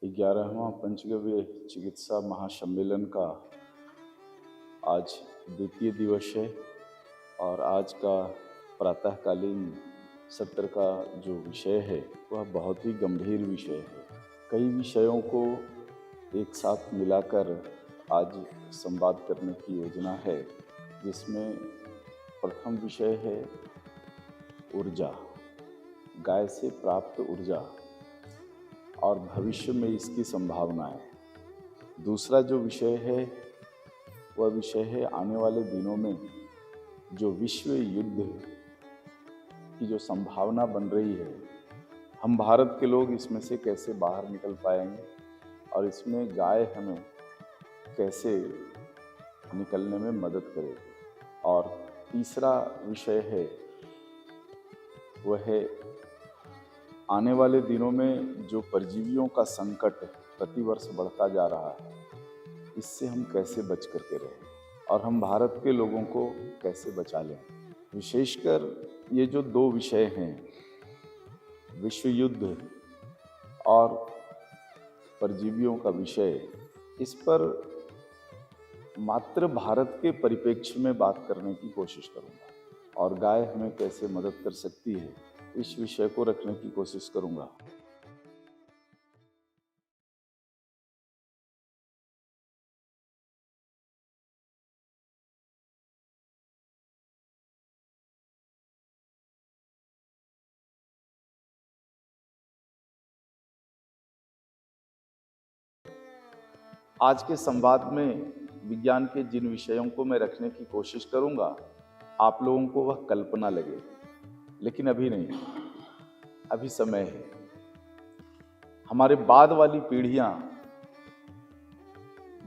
11वां पंचगव्य चिकित्सा महासम्मेलन का आज द्वितीय दिवस है और आज का प्रातःकालीन सत्र का जो विषय है वह बहुत ही गंभीर विषय है। कई विषयों को एक साथ मिलाकर आज संवाद करने की योजना है, जिसमें प्रथम विषय है ऊर्जा, गाय से प्राप्त ऊर्जा और भविष्य में इसकी संभावनाएं। दूसरा जो विषय है वह विषय है आने वाले दिनों में जो विश्व युद्ध की जो संभावना बन रही है, हम भारत के लोग इसमें से कैसे बाहर निकल पाएंगे और इसमें गाय हमें कैसे निकलने में मदद करेगी। और तीसरा विषय है वह है आने वाले दिनों में जो परजीवियों का संकट प्रतिवर्ष बढ़ता जा रहा है, इससे हम कैसे बच करके रहें और हम भारत के लोगों को कैसे बचा लें। विशेषकर ये जो दो विषय हैं, विश्व युद्ध और परजीवियों का विषय, इस पर मात्र भारत के परिप्रेक्ष्य में बात करने की कोशिश करूँगा और गाय हमें कैसे मदद कर सकती है, इस विषय को रखने की कोशिश करूँगा। आज के संवाद में विज्ञान के जिन विषयों को मैं रखने की कोशिश करूंगा, आप लोगों को वह कल्पना लगे, लेकिन अभी नहीं, अभी समय है। हमारे बाद वाली पीढ़ियां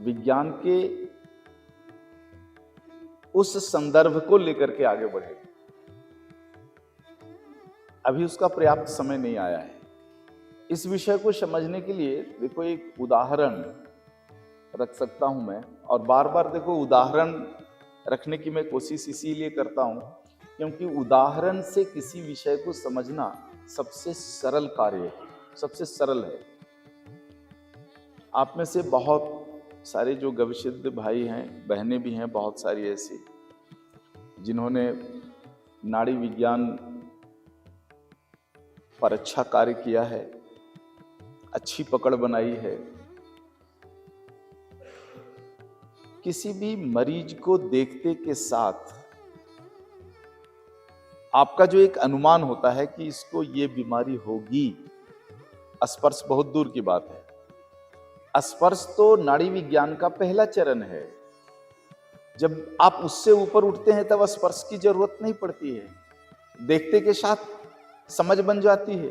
विज्ञान के उस संदर्भ को लेकर के आगे बढ़ेगी। अभी उसका पर्याप्त समय नहीं आया है। इस विषय को समझने के लिए देखो, एक उदाहरण रख सकता हूं मैं, और बार बार देखो उदाहरण रखने की मैं कोशिश इसीलिए करता हूं क्योंकि उदाहरण से किसी विषय को समझना सबसे सरल कार्य है, सबसे सरल है। आप में से बहुत सारे जो गविसिद्ध भाई हैं, बहनें भी हैं, बहुत सारी ऐसी जिन्होंने नाड़ी विज्ञान पर अच्छा कार्य किया है, अच्छी पकड़ बनाई है। किसी भी मरीज को देखते के साथ आपका जो एक अनुमान होता है कि इसको ये बीमारी होगी, स्पर्श बहुत दूर की बात है। स्पर्श तो नाड़ी विज्ञान का पहला चरण है। जब आप उससे ऊपर उठते हैं तब स्पर्श की जरूरत नहीं पड़ती है। देखते के साथ समझ बन जाती है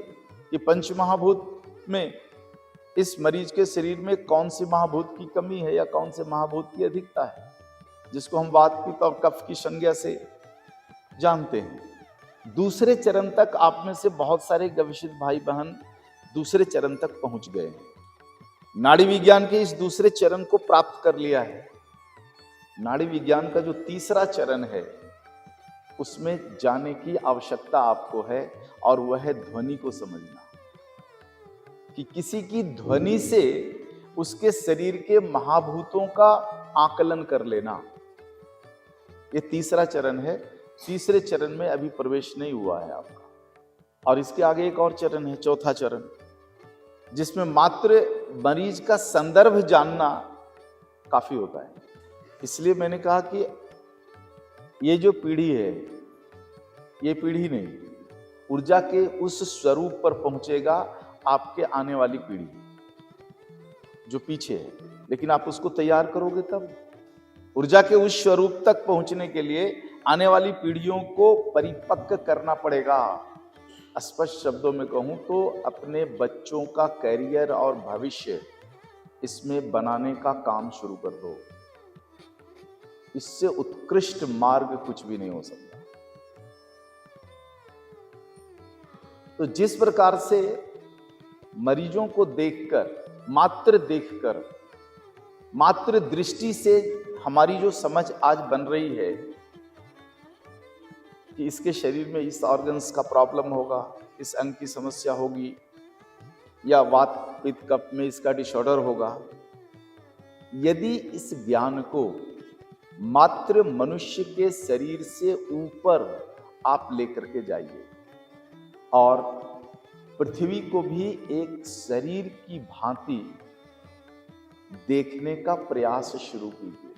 कि पंच महाभूत में इस मरीज के शरीर में कौन से महाभूत की कमी है या कौन से महाभूत की अधिकता है, जिसको हम वात पित्त और कफ की संज्ञा से जानते हैं। दूसरे चरण तक आप में से बहुत सारे गविसिद्ध भाई बहन दूसरे चरण तक पहुंच गए हैं। नाड़ी विज्ञान के इस दूसरे चरण को प्राप्त कर लिया है। नाड़ी विज्ञान का जो तीसरा चरण है, उसमें जाने की आवश्यकता आपको है, और वह है ध्वनि को समझना, कि किसी की ध्वनि से उसके शरीर के महाभूतों का आकलन कर लेना। ये तीसरा चरण है। तीसरे चरण में अभी प्रवेश नहीं हुआ है आपका, और इसके आगे एक और चरण है, चौथा चरण, जिसमें मात्र मरीज का संदर्भ जानना काफी होता है। इसलिए मैंने कहा कि ये जो पीढ़ी है, ये पीढ़ी नहीं, ऊर्जा के उस स्वरूप पर पहुंचेगा आपके आने वाली पीढ़ी जो पीछे है, लेकिन आप उसको तैयार करोगे तब। ऊर्जा के उस स्वरूप तक पहुंचने के लिए आने वाली पीढ़ियों को परिपक्व करना पड़ेगा। स्पष्ट शब्दों में कहूं तो अपने बच्चों का कैरियर और भविष्य इसमें बनाने का काम शुरू कर दो। इससे उत्कृष्ट मार्ग कुछ भी नहीं हो सकता। तो जिस प्रकार से मरीजों को देखकर, मात्र दृष्टि से हमारी जो समझ आज बन रही है कि इसके शरीर में इस ऑर्गन्स का प्रॉब्लम होगा, इस अंग की समस्या होगी, या वात पित्त कफ में इसका डिसऑर्डर होगा। यदि इस ज्ञान को मात्र मनुष्य के शरीर से ऊपर आप लेकर के जाइए और पृथ्वी को भी एक शरीर की भांति देखने का प्रयास शुरू कीजिए,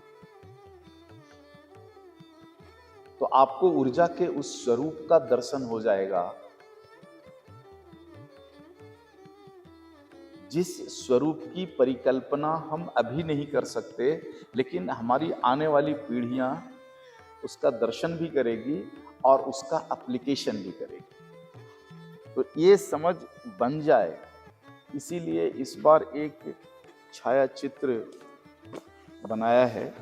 तो आपको ऊर्जा के उस स्वरूप का दर्शन हो जाएगा जिस स्वरूप की परिकल्पना हम अभी नहीं कर सकते, लेकिन हमारी आने वाली पीढ़ियां उसका दर्शन भी करेगी और उसका एप्लीकेशन भी करेगी। तो ये समझ बन जाए, इसीलिए इस बार एक छाया चित्र बनाया है।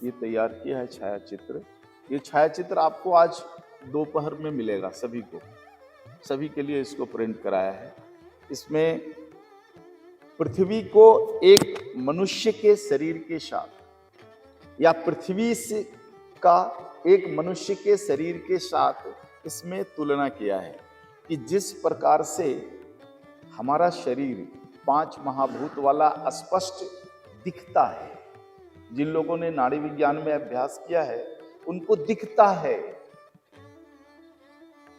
ये तैयार किया है छाया चित्र। ये छाया चित्र आपको आज दोपहर में मिलेगा सभी को, सभी के लिए इसको प्रिंट कराया है। इसमें पृथ्वी को एक मनुष्य के शरीर के साथ या पृथ्वी से का एक मनुष्य के शरीर के साथ इसमें तुलना किया है कि जिस प्रकार से हमारा शरीर 5 महाभूत वाला स्पष्ट दिखता है, जिन लोगों ने नाड़ी विज्ञान में अभ्यास किया है उनको दिखता है,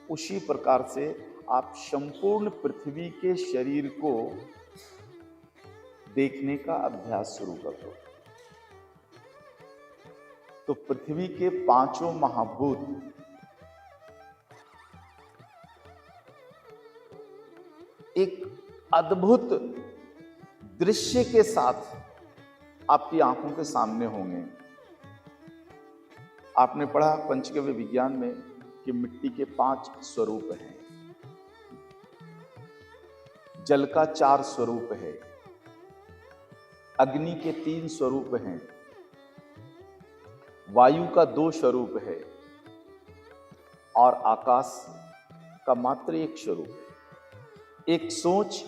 उसी प्रकार से आप संपूर्ण पृथ्वी के शरीर को देखने का अभ्यास शुरू कर दो। तो पृथ्वी के 5 महाभूत एक अद्भुत दृश्य के साथ आपकी आंखों के सामने होंगे। आपने पढ़ा पंचगव्य विज्ञान में कि मिट्टी के 5 स्वरूप हैं, जल का 4 स्वरूप है, अग्नि के 3 स्वरूप हैं, वायु का 2 स्वरूप है और आकाश का मात्र 1 स्वरूप है। एक सोच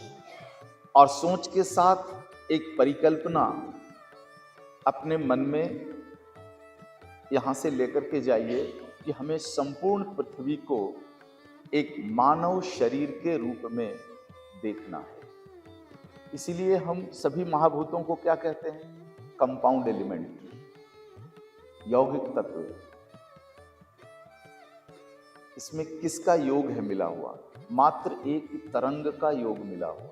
और सोच के साथ एक परिकल्पना अपने मन में यहां से लेकर के जाइए कि हमें संपूर्ण पृथ्वी को एक मानव शरीर के रूप में देखना है। इसीलिए हम सभी महाभूतों को क्या कहते हैं? कंपाउंड एलिमेंट, यौगिक तत्व। इसमें किसका योग है मिला हुआ? मात्र एक तरंग का योग मिला हुआ।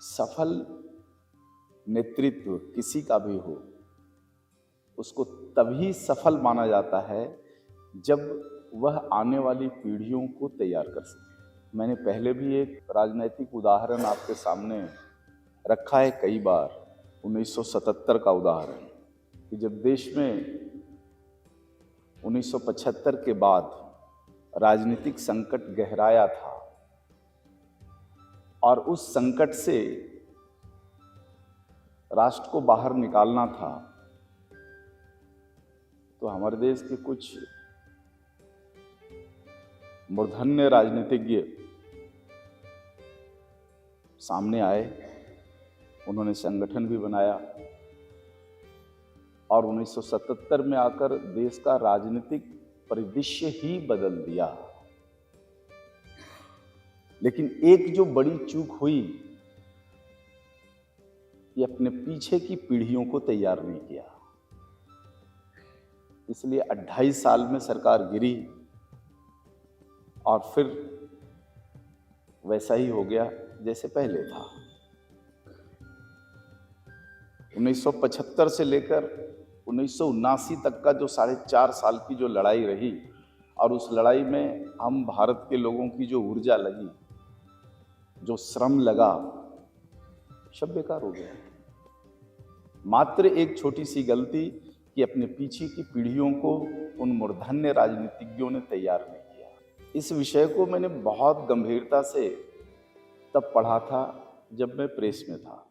सफल नेतृत्व किसी का भी हो, उसको तभी सफल माना जाता है जब वह आने वाली पीढ़ियों को तैयार कर सके। मैंने पहले भी एक राजनैतिक उदाहरण आपके सामने रखा है कई बार, 1977 का उदाहरण, कि जब देश में 1975 के बाद राजनीतिक संकट गहराया था और उस संकट से राष्ट्र को बाहर निकालना था, तो हमारे देश के कुछ मूर्धन्य राजनीतिज्ञ सामने आए। उन्होंने संगठन भी बनाया और 1977 में आकर देश का राजनीतिक परिदृश्य ही बदल दिया। लेकिन एक जो बड़ी चूक हुई कि अपने पीछे की पीढ़ियों को तैयार नहीं किया, इसलिए 28 साल में सरकार गिरी और फिर वैसा ही हो गया जैसे पहले था। 1975 से लेकर 1979 तक का जो 4.5 साल की जो लड़ाई रही, और उस लड़ाई में हम भारत के लोगों की जो ऊर्जा लगी, जो श्रम लगा, सब बेकार हो गया। मात्र एक छोटी सी गलती कि अपने पीछे की पीढ़ियों को उन मूर्धन्य राजनीतिज्ञों ने तैयार नहीं किया। इस विषय को मैंने बहुत गंभीरता से तब पढ़ा था जब मैं प्रेस में था।